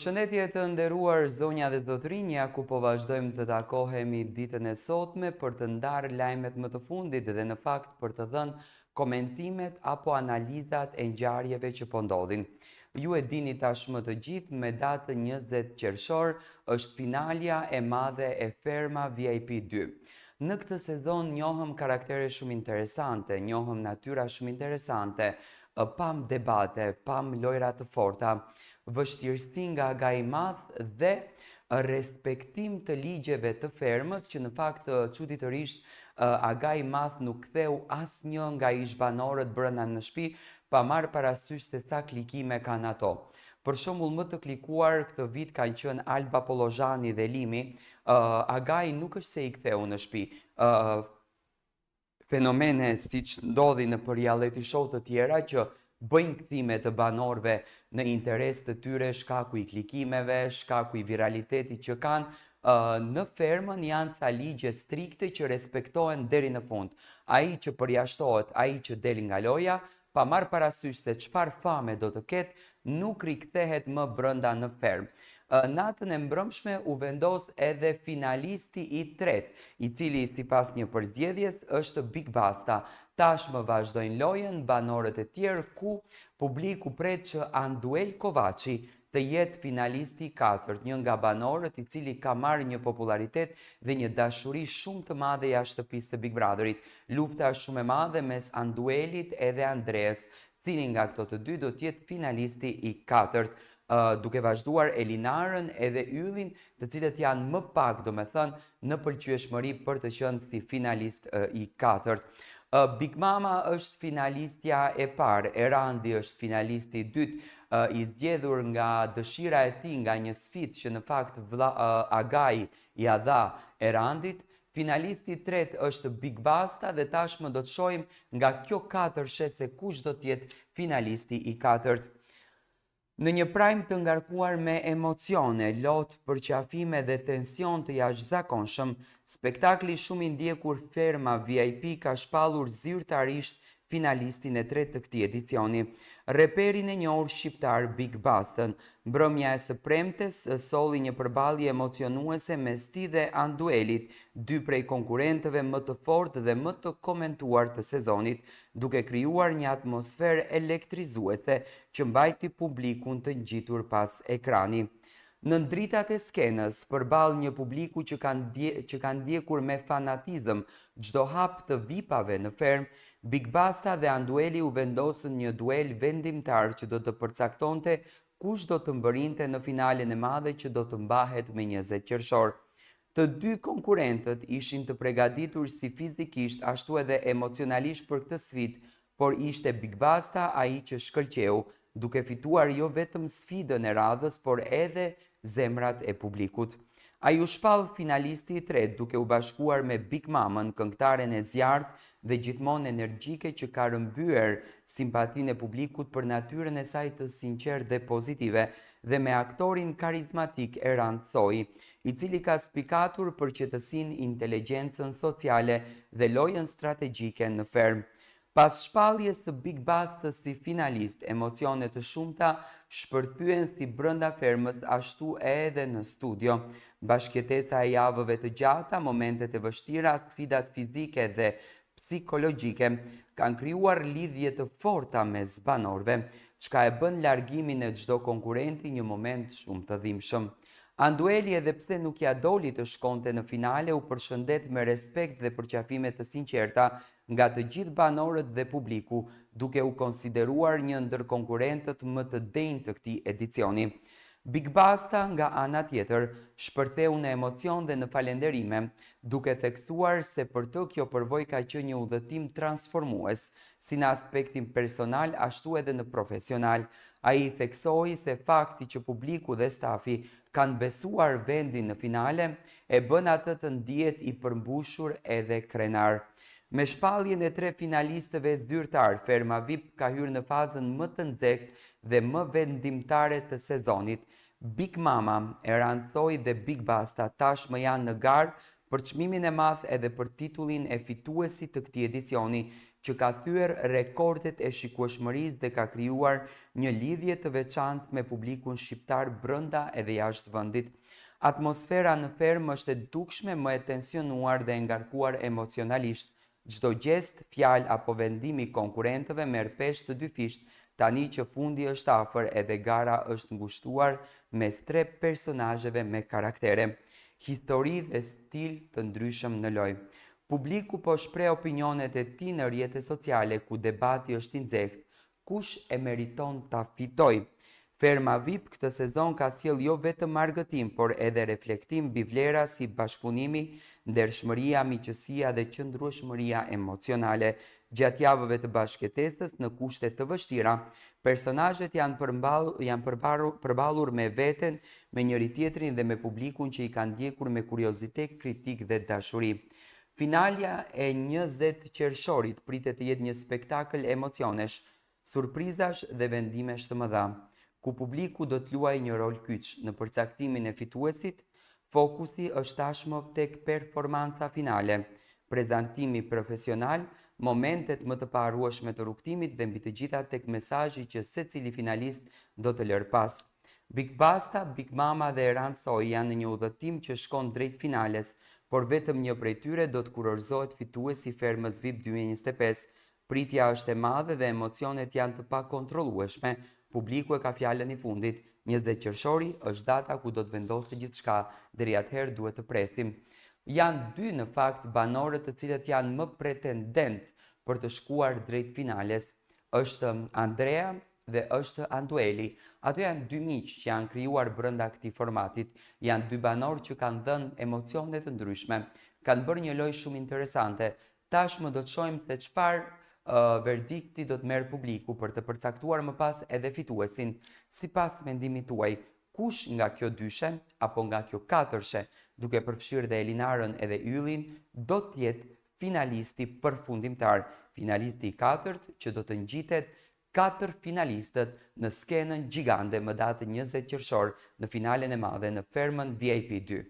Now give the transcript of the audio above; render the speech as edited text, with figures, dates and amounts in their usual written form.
Përshëndetje të nderuar zonja dhe zotrinja, ku po vazhdojmë të takohemi ditën e sotme për të ndarë lajmet më të fundit dhe në fakt për të dhënë komentimet apo analizat e ngjarjeve që po ndodhin. Ju e dini tashmë të gjithë, me datën 20 qershor është finalja e madhe e Ferma VIP 2. Në këtë sezon njohëm karaktere shumë interesante, njohëm natyra shumë interesante, pam debate, pam lojra të forta, vështirësi nga aga i madh dhe respektim të ligjeve të fermës, që në fakt çuditërisht aga i madh nuk ktheu asnjë nga ish-banorët brenda në shtëpi, pa marrë parasysh se sa klikime kanë ato. Për shembull, më të klikuar këtë vit kanë qenë Alba Pollozhani dhe Limi. Agai nuk është se i ktheu në shtëpi. Fenomene siç ndodhi në për reality show të tjera që bëjnë kthime të banorëve në interes të tyre, shkaku i klikimeve, shkaku i viralitetit që kanë, në fermën janë ca ligje strikte që respektohen deri në fund. Ai që përjashtohet, ai që del nga loja, pa marrë parasysh se çfarë fame do të ketë, nuk rikthehet më brenda në fermë. Natën e mbrëmshme u vendos edhe finalisti i tretë, i cili sipas një përzgjedhjes është Big Basta. Tashmë vazhdojnë lojën banorët e tjerë, ku publiku pret që Anduel Kovaçi të jetë finalisti i katërt, një nga banorët i cili ka marrë një popularitet dhe një dashuri shumë të madhe jashtë shtëpisë së Big Brotherit. Lufta është shumë e madhe mes Anduelit edhe Andreas, cili nga këto të dy do të jetë finalisti i katërt, duke vazhduar Elinarën edhe Yllin, të cilët janë më pak, domethënë, në pëlqyeshmëri për të qenë si finalist i katërt. Big Mama është finalistja e parë, Erandi është finalisti i dytë, i zgjedhur nga dëshira e tij, nga një sfidë që në fakt Agai ja dha Erandit. Finalisti i tretë është Big Basta dhe tashmë do të shohim nga kjo katër se kush do të jetë finalisti i katërt. Në një prime të ngarkuar me emocione, lot përqafime dhe tension të jashtëzakonshëm, spektakli shumë i ndjekur Ferma VIP ka shpallur zyrtarisht finalistin e tretë të këtij edicioni, reperin e njohur shqiptar Big Bastën. Mbrëmja e së premtes solli një përballje emocionuese mes tij dhe Anduelit, dy prej konkurrentëve më të fortë dhe më të komentuar të sezonit, duke krijuar një atmosferë elektrizuese që mbajti publikun të ngjitur pas ekrani. Në dritat e skenës, përballë një publiku që kanë ndjekur me fanatizëm çdo hap të vipave në fermë, Big Basta dhe Andueli u vendosën një duel vendimtar që do të përcaktonte kush do të mbërrinte në finalen e madhe që do të mbahet me 20 qershor. Të dy konkurrentët ishin të përgatitur si fizikisht ashtu edhe emocionalisht për këtë sfidë, por ishte Big Basta ai që shkëlqeu, duke fituar jo vetëm sfidën e radhës, por edhe zemrat e publikut. Ai u shpall finalisti i tretë, duke u bashkuar me Big Mamën, këngëtaren e zjarrt dhe gjithmonë energjike që ka rrëmbyer simpatinë e publikut për natyrën e saj të sinqertë dhe pozitive, dhe me aktorin karizmatik Erand Soi, i cili ka spikatur për qetësinë, inteligjencën sociale dhe lojën strategjike në fermë. Pas shpalljes së Big Bastës si finalist, emocione të shumta shpërthyen si brenda fermës ashtu edhe në studio. Bashkëtesa e javëve të gjata, momentet e vështira, sfidat fizike dhe psikologjike kanë krijuar lidhje të forta mes banorëve, çka e bën largimin e çdo konkurrenti një moment shumë të dhimbshëm. Andueli, edhe pse nuk ja doli të shkonte në finale, u përshëndet me respekt dhe përqafime të sinqerta nga të gjithë banorët dhe publiku, duke u konsideruar një ndër konkurrentët më të denjtë të këtij edicioni. Big Basta, nga ana tjetër, shpërtheu në emocion dhe në falënderime, duke theksuar se për të kjo përvojë ka qenë një udhëtim transformues, si në aspektin personal ashtu edhe në profesional. Ai theksoi se fakti që publiku dhe stafi kanë besuar vendin në finale e bën atë të ndihet i përmbushur edhe krenar. Me shpalljen e tre finalistëve zyrtar, Ferma VIP ka hyrë në fazën më të nxehtë dhe më vendimtare të sezonit. Big Mama, Erand Soi dhe Big Basta tashmë janë në garë për çmimin e madh edhe për titullin e fituesit të këtij edicioni, që ka thyer rekordet e shikueshmërisë dhe ka krijuar një lidhje të veçantë me publikun shqiptar brenda edhe jashtë vendit. Atmosfera në fermë është e dukshme, më e tensionuar dhe e ngarkuar emocionalisht. Çdo gjest, fjalë apo vendim i konkurrentëve merr peshë të dyfisht, tani që fundi është afër edhe gara është ngushtuar mes 3 personazheve me karaktere, histori dhe stil të ndryshëm në lojë. Publiku po shpreh opinionet e tij në rrjetet sociale ku debati është i nxehtë. Kush e meriton ta fitojë? Ferma VIP këtë sezon ka sjell jo vetëm argëtim, por edhe reflektim mbi vlera si bashkëpunimi, ndershmëria, miqësia dhe qëndrueshmëria emocionale. Gjatë javëve të bashkëtesës në kushte të vështira, personazhet janë përballur me veten, me njëri tjetrin dhe me publikun që i kanë ndjekur me kuriozitet, kritik dhe dashuri. Finalja e 20 qershorit pritet të jetë një spektakël emocionesh, surprizash dhe vendimesh të mëdha, ku publiku do të luajë një rol kyç në përcaktimin e fituesit. Fokusi është tashmë tek performanca finale, prezantimi profesional, momentet më të paharrueshme të rrugtimit dhe mbi të gjitha tek mesazhi që secili finalist do të lërë pas. Big Basta, Big Mama dhe Eran Soi janë në një udhëtim që shkon drejt finales, por vetëm një prej tyre do të kurorzohet fituesi i Fermës VIP 2025. Pritja është e madhe dhe emocionet janë të pakontrollueshme. Publiku e ka fjalën i fundit. 20 qershori është data ku do të vendosë gjithçka, deri atëherë duhet të presim. Janë 2 në fakt banorët të cilët janë më pretendent për të shkuar drejt finales. Është Andrea dhe është Andueli. Ato janë 2 miq që janë krijuar brenda këtij formatit. Janë 2 banorë që kanë dhënë emocione të ndryshme. Kanë bërë një lojë shumë interesante. Tashmë do të shohim se çfarë verdikti do të merr publiku për të përcaktuar më pas edhe fituesin. Sipas mendimit tuaj, kush nga kjo dyshe apo nga kjo katërshe, duke përfshirë dhe Elinarën edhe Yllin, do të jetë finalisti përfundimtar, finalisti i 4 që do të ngjitet 4 finalistët në skenën gjigande më datën 20 qershor në finalen e madhe në Fermën VIP 2.